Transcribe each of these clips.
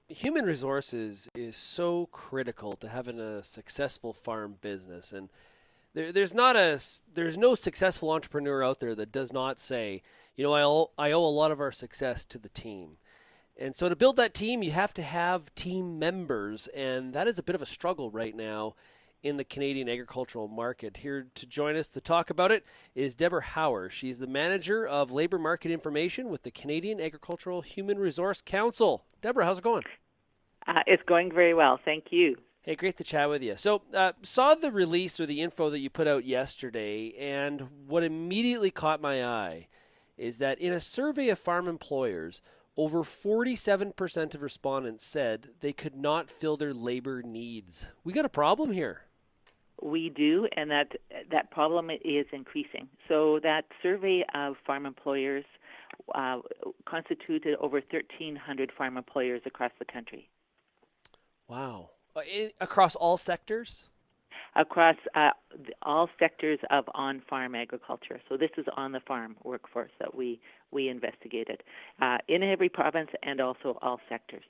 Human resources is so critical to having a successful farm business, and there's no successful entrepreneur out there that does not say, I owe a lot of our success to the team. And so to build that team, you have to have team members, and that is a bit of a struggle right now in the Canadian agricultural market. Here to join us to talk about it is Deborah Hauer. She's the manager of labor market information with the Canadian Agricultural Human Resource Council. Deborah, how's it going? It's going very well. Thank you. Hey, great to chat with you. So, saw the release or the info that you put out yesterday, and what immediately caught my eye is that in a survey of farm employers, over 47% of respondents said they could not fill their labor needs. We got a problem here. We do, and that problem is increasing. So that survey of farm employers constituted over 1,300 farm employers across the country. Wow. Across all sectors? Across all sectors of on-farm agriculture. So this is on-the-farm workforce that we investigated in every province and also all sectors.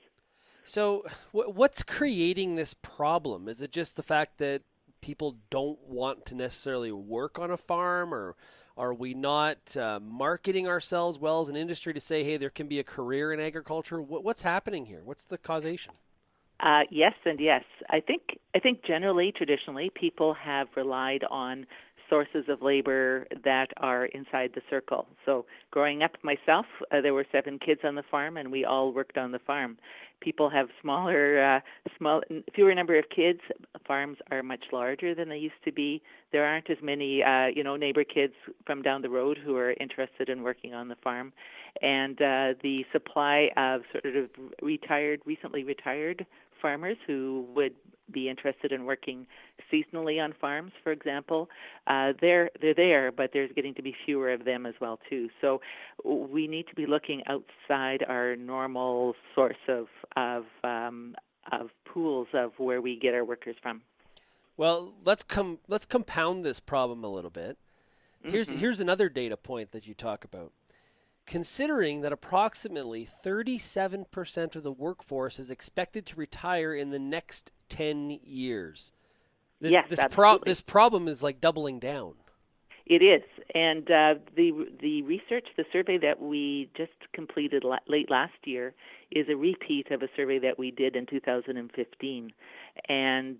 So what's creating this problem? Is it just the fact that people don't want to necessarily work on a farm, or are we not marketing ourselves well as an industry to say, hey, there can be a career in agriculture? What's happening here? What's the causation? Yes and yes. I think generally, traditionally, people have relied on sources of labor that are inside the circle. So growing up myself, there were 7 kids on the farm, and we all worked on the farm. People have fewer number of kids. Farms are much larger than they used to be. There aren't as many, neighbor kids from down the road who are interested in working on the farm. And the supply of sort of recently retired farmers who would be interested in working seasonally on farms, for example, they're there, but there's getting to be fewer of them as well too. So we need to be looking outside our normal source of pools of where we get our workers from. Well, let's compound this problem a little bit. Here's another data point that you talk about. Considering that approximately 37% of the workforce is expected to retire in the next 10 years. This problem is like doubling down. It is. And the research, the survey that we just completed late last year is a repeat of a survey that we did in 2015. And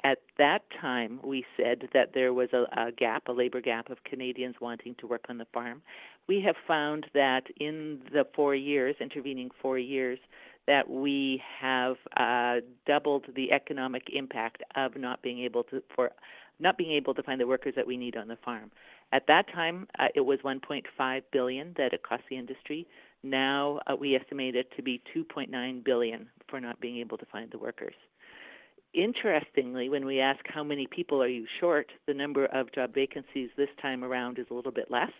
at that time, we said that there was a labor gap of Canadians wanting to work on the farm. We have found that in the intervening 4 years, that we have doubled the economic impact of not being able to find the workers that we need on the farm. At that time, it was $1.5 billion that it cost the industry. Now we estimate it to be $2.9 billion for not being able to find the workers. Interestingly, when we ask how many people are you short, the number of job vacancies this time around is a little bit less.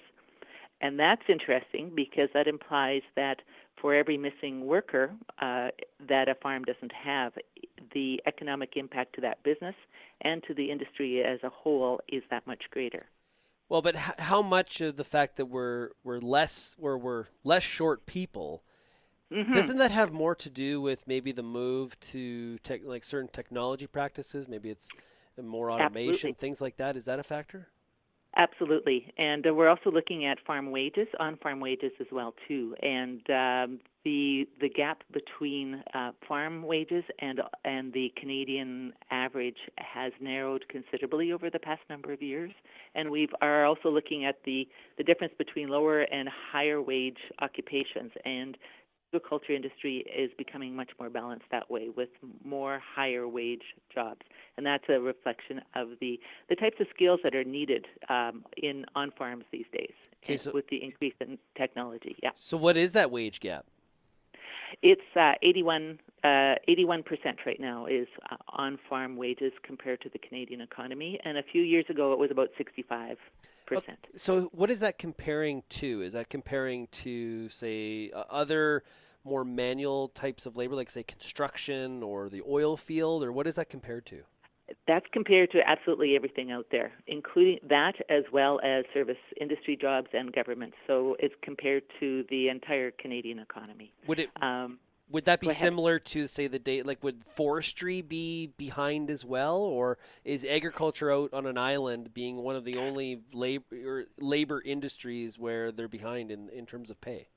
And that's interesting because that implies that for every missing worker that a farm doesn't have, the economic impact to that business and to the industry as a whole is that much greater. Well, but how much of the fact that we're less short people, doesn't that have more to do with maybe the move to certain technology practices? Maybe it's more automation, Absolutely. Things like that. Is that a factor? Absolutely. And we're also looking at on-farm wages as well, too. And the gap between farm wages and the Canadian average has narrowed considerably over the past number of years. And we are also looking at the difference between lower and higher wage occupations. And the agriculture industry is becoming much more balanced that way with more higher wage jobs. And that's a reflection of the types of skills that are needed on farms these days with the increase in technology. Yeah. So what is that wage gap? It's 81% right now is on-farm wages compared to the Canadian economy. And a few years ago, it was about 65%. So what is that comparing to? Is that comparing to, say, other more manual types of labor, like, say, construction or the oil field, or what is that compared to? That's compared to absolutely everything out there, including that as well as service industry jobs and government. So it's compared to the entire Canadian economy. Would that be Go ahead. similar to, say, the date? Like, would forestry be behind as well, or is agriculture out on an island being one of the only labor industries where they're behind in terms of pay?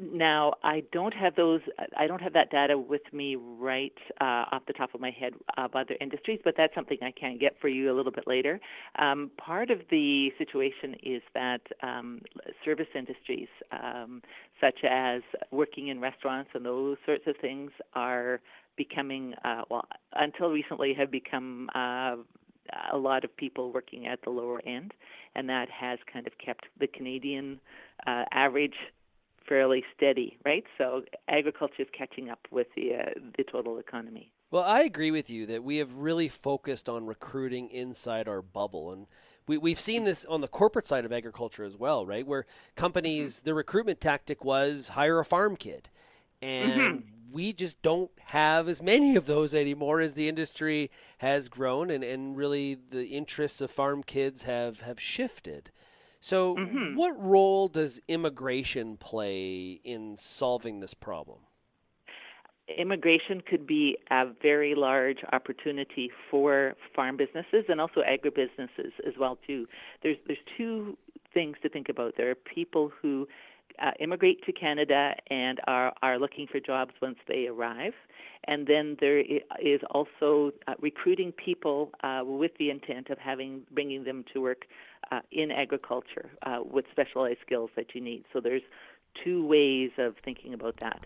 Now, I don't have those. I don't have that data with me right off the top of my head of other industries, but that's something I can get for you a little bit later. Part of the situation is that service industries, such as working in restaurants and those sorts of things, are becoming, well, until recently, have become a lot of people working at the lower end, and that has kind of kept the Canadian average fairly steady, right? So agriculture is catching up with the total economy. Well, I agree with you that we have really focused on recruiting inside our bubble. And we've seen this on the corporate side of agriculture as well, right? Where companies, the recruitment tactic was hire a farm kid. Mm-hmm. And we just don't have as many of those anymore as the industry has grown, and really the interests of farm kids have shifted. So, Mm-hmm. what role does immigration play in solving this problem? Immigration could be a very large opportunity for farm businesses and also agribusinesses as well too. There's two things to think about. There are people who immigrate to Canada and are looking for jobs once they arrive. And then there is also recruiting people with the intent of bringing them to work in agriculture with specialized skills that you need. So there's two ways of thinking about that.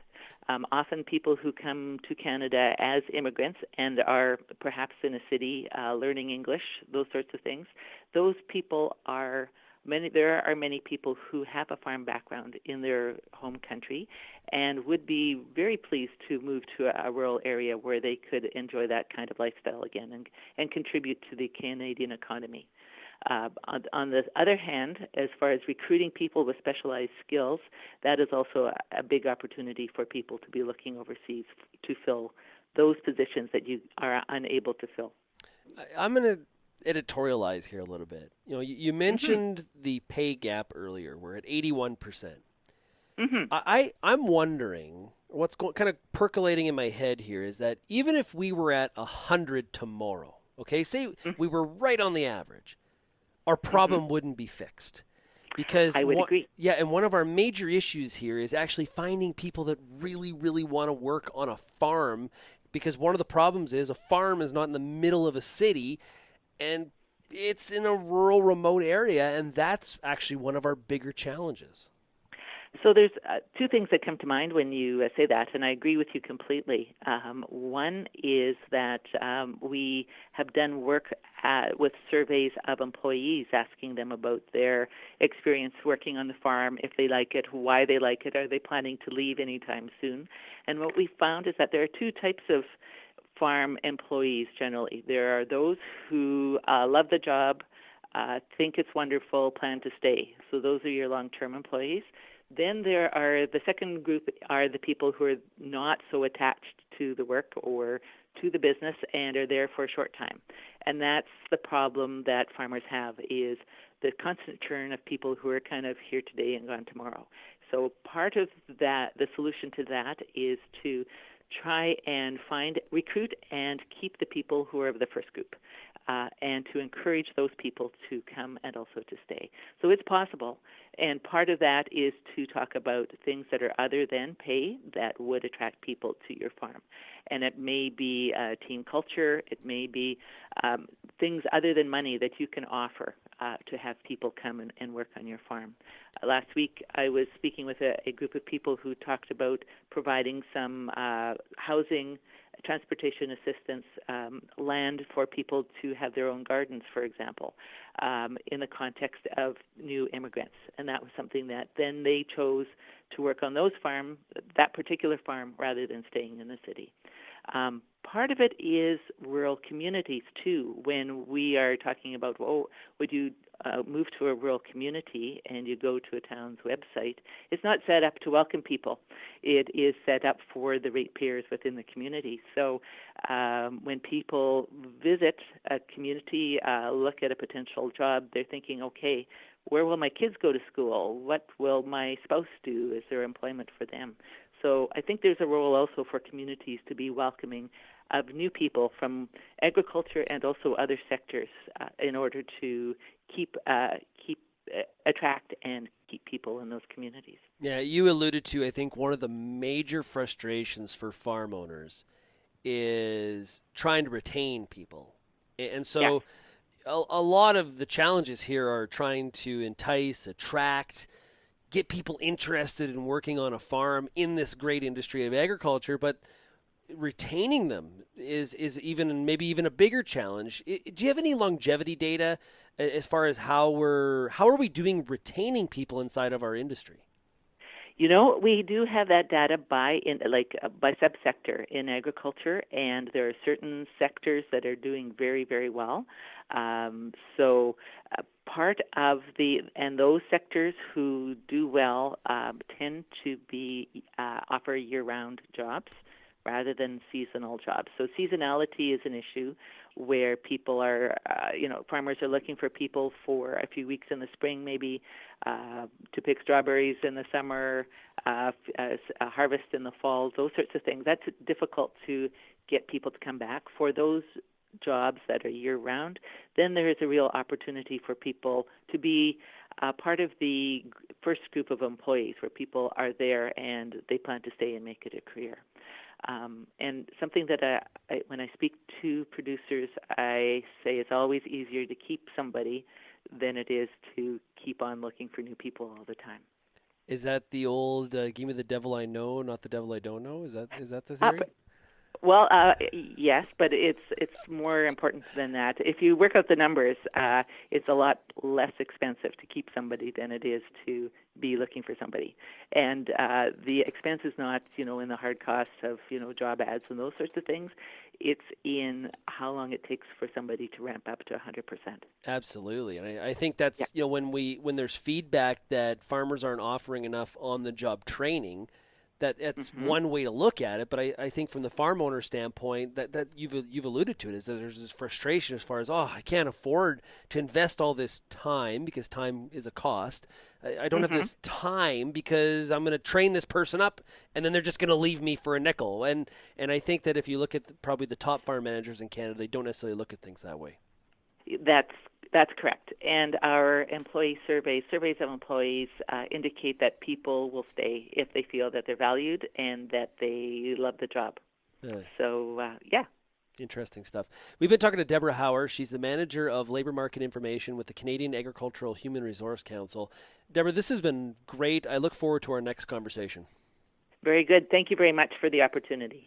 Often people who come to Canada as immigrants and are perhaps in a city learning English, those sorts of things, those people are many. There are many people who have a farm background in their home country and would be very pleased to move to a rural area where they could enjoy that kind of lifestyle again and contribute to the Canadian economy. On the other hand, as far as recruiting people with specialized skills, that is also a big opportunity for people to be looking overseas to fill those positions that you are unable to fill. I'm going to editorialize here a little bit. You Mm-hmm. mentioned the pay gap earlier. We're at 81%. Mm-hmm. I'm wondering what's kind of percolating in my head here is that even if we were at 100 tomorrow, okay, say we were right on the average, our Mm-hmm. problem wouldn't be fixed. Because I would agree. and one of our major issues here is actually finding people that really, really want to work on a farm. Because one of the problems is a farm is not in the middle of a city, and it's in a rural, remote area, and that's actually one of our bigger challenges. So there's two things that come to mind when you say that, and I agree with you completely. One is that we have done work with surveys of employees, asking them about their experience working on the farm, if they like it, why they like it, are they planning to leave anytime soon. And what we found is that there are two types of farm employees generally. There are those who love the job, think it's wonderful, plan to stay. So those are your long-term employees. Then there are the second group are the people who are not so attached to the work or to the business and are there for a short time. And that's the problem that farmers have is the constant churn of people who are kind of here today and gone tomorrow. So part of that, the solution to that is to try and recruit and keep the people who are of the first group. And to encourage those people to come and also to stay. So it's possible. And part of that is to talk about things that are other than pay that would attract people to your farm. And it may be team culture. It may be things other than money that you can offer to have people come and work on your farm. Last week, I was speaking with a group of people who talked about providing some housing, transportation assistance, land for people to have their own gardens, for example, in the context of new immigrants. And that was something that then they chose to work on that particular farm, rather than staying in the city. Part of it is rural communities, too. When we are talking about, would you move to a rural community and you go to a town's website, it's not set up to welcome people. It is set up for the ratepayers within the community. So when people visit a community, look at a potential job, they're thinking, okay, where will my kids go to school? What will my spouse do? Is there employment for them? So I think there's a role also for communities to be welcoming of new people from agriculture and also other sectors in order to attract and keep people in those communities. Yeah, you alluded to, I think, one of the major frustrations for farm owners is trying to retain people. And Yes. so a lot of the challenges here are trying to entice, attract, get people interested in working on a farm in this great industry of agriculture, but retaining them is even maybe even a bigger challenge. Do you have any longevity data as far as how are we doing retaining people inside of our industry? You know, we do have that data by subsector in agriculture, and there are certain sectors that are doing very, very well. Part of those sectors who do well tend to offer year-round jobs rather than seasonal jobs. So seasonality is an issue where people are, farmers are looking for people for a few weeks in the spring, maybe to pick strawberries in the summer, a harvest in the fall, those sorts of things. That's difficult to get people to come back. For those jobs that are year-round, then there is a real opportunity for people to be part of the first group of employees where people are there and they plan to stay and make it a career. And something that when I speak to producers, I say it's always easier to keep somebody than it is to keep on looking for new people all the time. Is that the old "give me the devil I know, not the devil I don't know"? Is that the theory? Well, yes, but it's more important than that. If you work out the numbers, it's a lot less expensive to keep somebody than it is to be looking for somebody. And the expense is not, in the hard costs of, job ads and those sorts of things. It's in how long it takes for somebody to ramp up to 100%. Absolutely, and I think that's when there's feedback that farmers aren't offering enough on-the-job training. That's one way to look at it, but I think from the farm owner standpoint, that you've alluded to it, is that there's this frustration as far as, I can't afford to invest all this time because time is a cost. I don't have this time because I'm going to train this person up and then they're just going to leave me for a nickel. And I think that if you look at probably the top farm managers in Canada, they don't necessarily look at things that way. That's correct. And our employee surveys of employees indicate that people will stay if they feel that they're valued and that they love the job. Yeah. Interesting stuff. We've been talking to Deborah Hauer. She's the manager of labor market information with the Canadian Agricultural Human Resource Council. Deborah, this has been great. I look forward to our next conversation. Very good. Thank you very much for the opportunity.